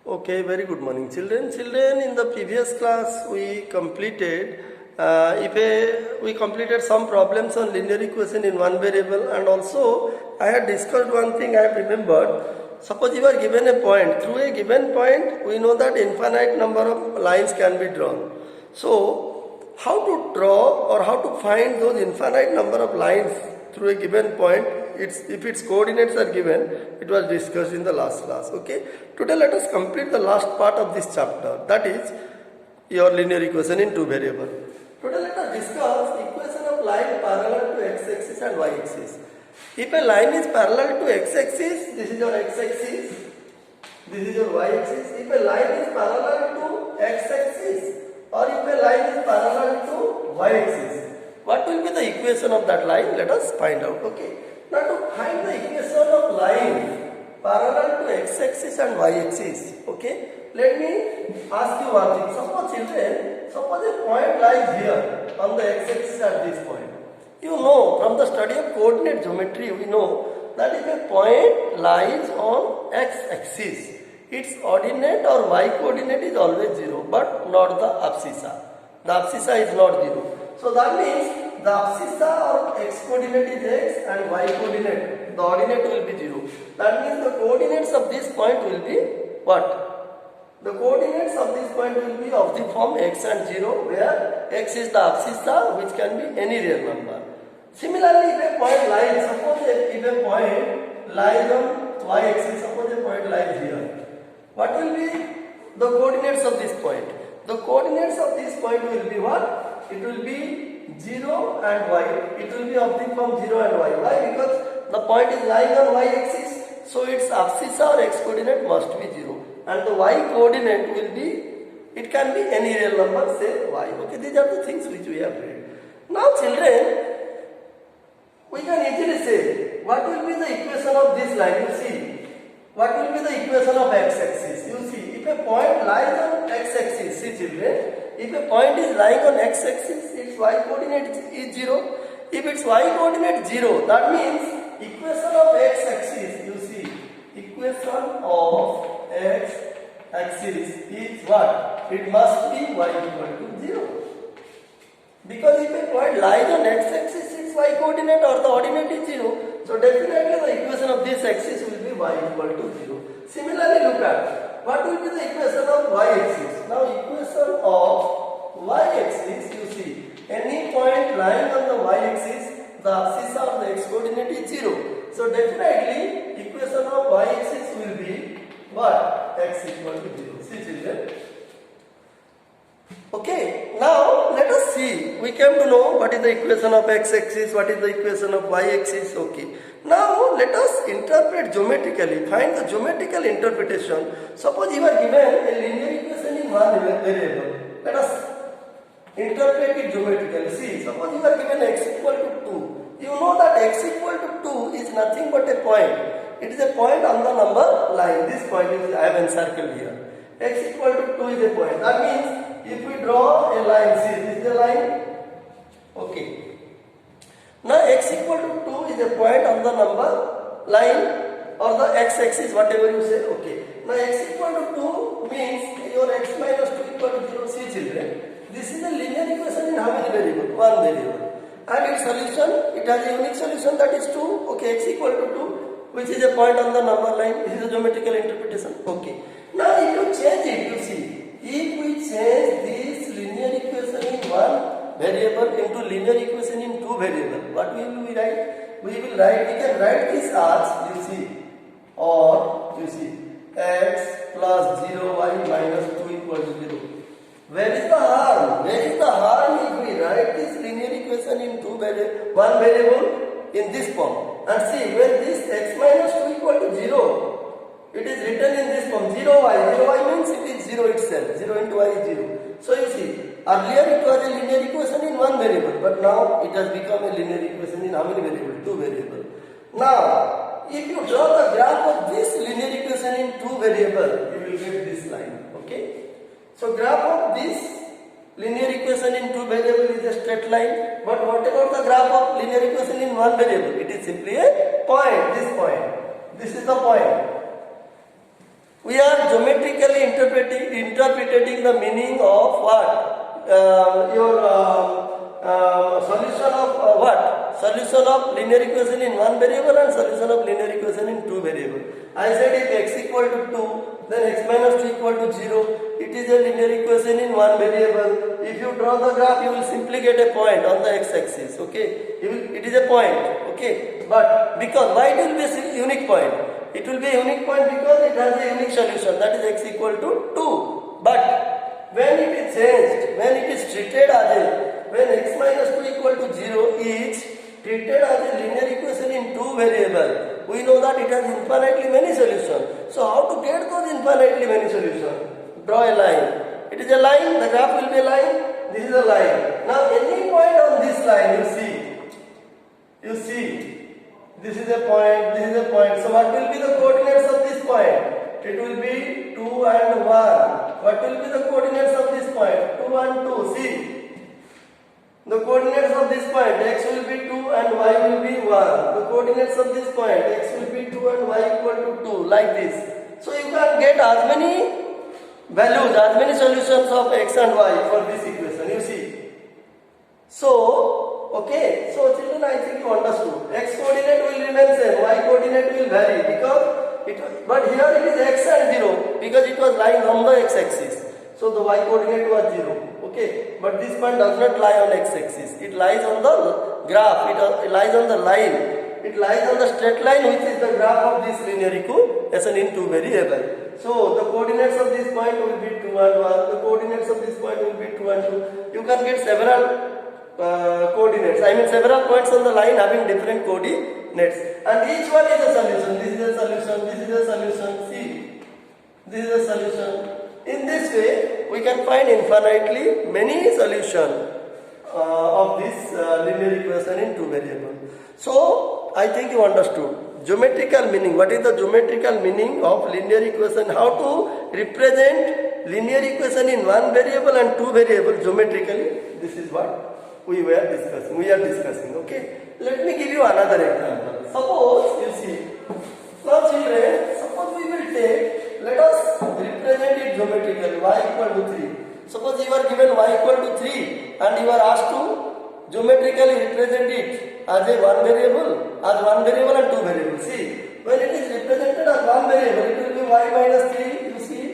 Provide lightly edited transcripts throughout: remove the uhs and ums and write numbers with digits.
Okay, very good morning, children. Children, in the previous class we completed we completed some problems on linear equation in one variable, and also I had discussed one thing I have remembered. Suppose you are given a point. Through a given point, we know that infinite number of lines can be drawn. So, how to draw or how to find those infinite number of lines through a given point? If its coordinates are given, it was discussed in the last class. Okay. Today let us complete the last part of this chapter, that is your linear equation in two variables. Today let us discuss equation of line parallel to x-axis and y-axis. If a line is parallel to x-axis, this is your x-axis, this is your y-axis. If a line is parallel to x-axis or if a line is parallel to y-axis, what will be the equation of that line? Let us find out. Okay. Now to find the equation of line parallel to x-axis and y-axis, okay, let me ask you one thing. Suppose children, suppose a point lies here on the x-axis at this point. You know from the study of coordinate geometry, we know that if a point lies on x-axis, its ordinate or y-coordinate is always 0, but not the abscissa. The abscissa is not 0. So that means the abscissa or x-coordinate is x and y-coordinate, the ordinate will be 0. That means the coordinates of this point will be what? The coordinates of this point will be of the form x and 0, where x is the abscissa, which can be any real number. Similarly, if a point lies, suppose if a point lies on y-axis, suppose a point lies here, what will be the coordinates of this point? The coordinates of this point will be what? It will be 0 and y. It will be of the form 0 and y. Why? Because the point is lying on y-axis, so its abscissa or x-coordinate must be 0. And the y-coordinate will be, it can be any real number, say y. Okay, these are the things which we have read. Now children, we can easily say, what will be the equation of this line? You see, what will be the equation of x-axis? You see, if a point lies on x-axis, see children, if a point is lying on x-axis, its y-coordinate is 0. If its y-coordinate 0, that means equation of x-axis, you see, equation of x-axis is what? It must be y equal to 0. Because if a point lies on x-axis, its y-coordinate or the ordinate is 0. So definitely the equation of this axis will be y equal to 0. Similarly, look at what will be the equation of y-axis. Now equation of y-axis, you see, any point lying on the y-axis, the abscissa of the x-coordinate is 0. So definitely equation of y-axis will be what? X equal to 0. See children. Okay, now let us see. We came to know what is the equation of x-axis, what is the equation of y-axis. Okay. Now let us interpret geometrically, find the geometrical interpretation. Suppose you are given a linear equation in one variable. Let us interpret it geometrically. See, suppose you are given x equal to 2. You know that x equal to 2 is nothing but a point. It is a point on the number line. This point is, I have encircled here. X equal to 2 is a point. That means if we draw a line, see, this is a line. Okay. Now x equal to 2 is a point on the number line or the x-axis, whatever you say. Okay. Now x equal to 2 means your x minus 2 equal to 0. See children, this is a linear equation in how many variables? One variable. And its solution, it has a unique solution, that is 2. Okay, x equal to 2, which is a point on the number line. This is a geometrical interpretation. Okay. Now if you change it, you see, if we change this linear equation in one variable into linear equation in two variables, what will we write? We can write this as, you see, or you see, x plus 0y minus 2 equals 0. Where is the harm? Where is the harm if we write this linear equation in one variable in this form? And see, when this x minus 2 equal to 0, it is written in this form 0y. 0y means it is 0 itself. 0 into y is 0. So you see, earlier it was a linear equation in one variable, but now it has become a linear equation in how many variables? Two variables. Now, if you draw the graph of this linear equation in two variables, you will get this line. Okay? So graph of this linear equation in two variables is a straight line. But what about the graph of linear equation in one variable? It is simply a point. This point. This is the point. We are geometrically interpreting the meaning of what? Your solution of what? Solution of linear equation in one variable and solution of linear equation in two variable. I said if x equal to 2, then x minus 2 equal to 0. It is a linear equation in one variable. If you draw the graph, you will simply get a point on the x-axis. Okay, it is a point. Okay, but because why it will be a unique point? It will be a unique point because it has a unique solution, that is x equal to 2. But when it is changed, when it is treated as when x minus 2 equal to 0 is treated as a linear equation in two variable, we know that it has infinitely many solutions. So how to get those infinitely many solutions? Draw a line. It is a line, the graph will be a line, this is a line. Now any point on this line, you see, this is a point, this is a point. So what will be the coordinates of this point? It will be 2 and 1. What will be the coordinates of this point? 2 and 2. See, the coordinates of this point, x will be 2 and y will be 1. The coordinates of this point, x will be 2 and y equal to 2, like this. So you can get as many values, as many solutions of x and y for this equation, you see. So, okay, so children, I think you understood. X coordinate will remain same, y coordinate will vary because but here it is x and 0 because it was lying on the x-axis. So the y coordinate was 0. Okay, but this point does not lie on x-axis. It lies on the graph. It lies on the line. It lies on the straight line, which is the graph of this linear equation in two variable. So the coordinates of this point will be 2 and 1. The coordinates of this point will be 2 and 2. You can get several coordinates. I mean several points on the line having different coordinates. And each one is a solution. This is a solution. This is a solution. See, this is a solution. In this way, we can find infinitely many solutions of this linear equation in two variables. So, I think you understood. Geometrical meaning. What is the geometrical meaning of linear equation? How to represent linear equation in one variable and two variables geometrically? This is what we are discussing. Okay. Let me give you another example. Suppose you see. Now, children, suppose we will take. Let us represent it geometrically. Y equal to 3. Suppose you are given y equal to 3 and you are asked to geometrically represent it as one variable and two variables. See, when it is represented as one variable, it will be y minus 3. You see,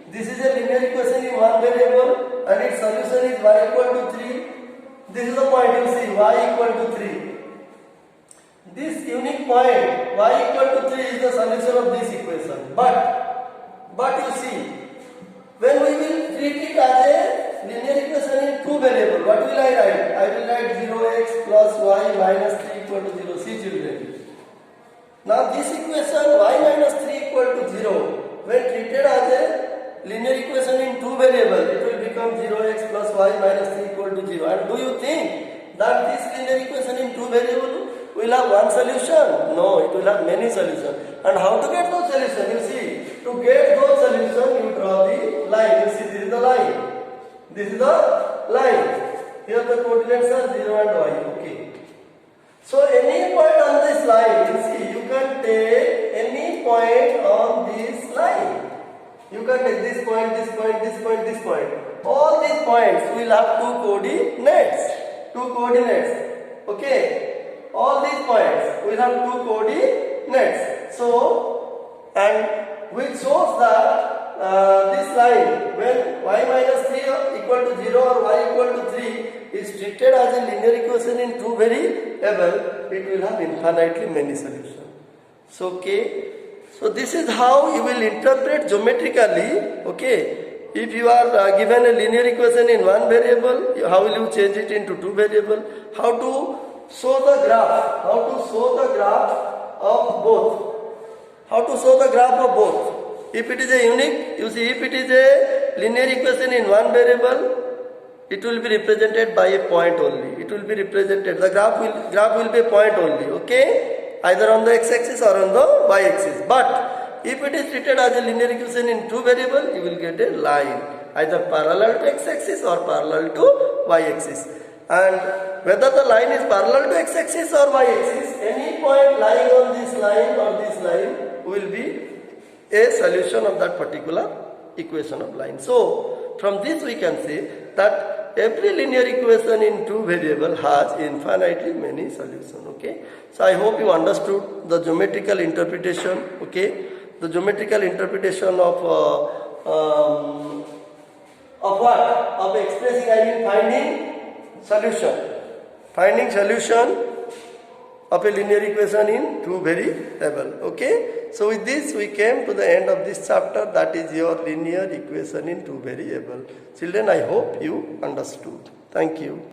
this is a linear equation in one variable and its solution is y equal to 3. This is the point, you see, y equal to 3. This unique point, y equal to 3 is the solution of this equation. But you see, when we will treat it as a linear equation in two variables, what will I write? I will write 0x plus y minus 3 equal to 0. See, children. Now this equation y minus 3 equal to 0, when treated as a linear equation in two variables, it will become 0x plus y minus 3 equal to 0. And do you think that this linear equation in two variables will have one solution? No, it will have many solutions. And how to get those solutions? You see, to get those solutions, you draw the line. You see, this is the line. This is the line. Here the coordinates are 0 and y. Okay. So any point on this line, you see, you can take any point on this line. You can take this point, this point, this point, this point. All these points will have two coordinates. Okay. All these points will have two coordinates. So, and which shows that this line, when y minus 3 equal to 0 or y equal to 3 is treated as a linear equation in two variables, it will have infinitely many solutions. So, okay. So, this is how you will interpret geometrically, okay. If you are given a linear equation in one variable, how will you change it into two variables? How to show the graph? Of both. How to show the graph of both? If it is a unique, you see, if it is a linear equation in one variable, it will be represented by a point only. It will be represented. The graph will be a point only. Okay, either on the x-axis or on the y-axis. But if it is treated as a linear equation in two variables, you will get a line, either parallel to x-axis or parallel to y-axis. And whether the line is parallel to x-axis or y-axis, any point lying on this line or this line will be a solution of that particular equation of line. So from this we can say that every linear equation in two variable has infinitely many solutions. Okay, so I hope you understood the geometrical interpretation. Okay, the geometrical interpretation of what? Of expressing, I mean finding solution of a linear equation in two variable. Okay, so with this we came to the end of this chapter, that is your linear equation in two variable. Children, I hope you understood. Thank you.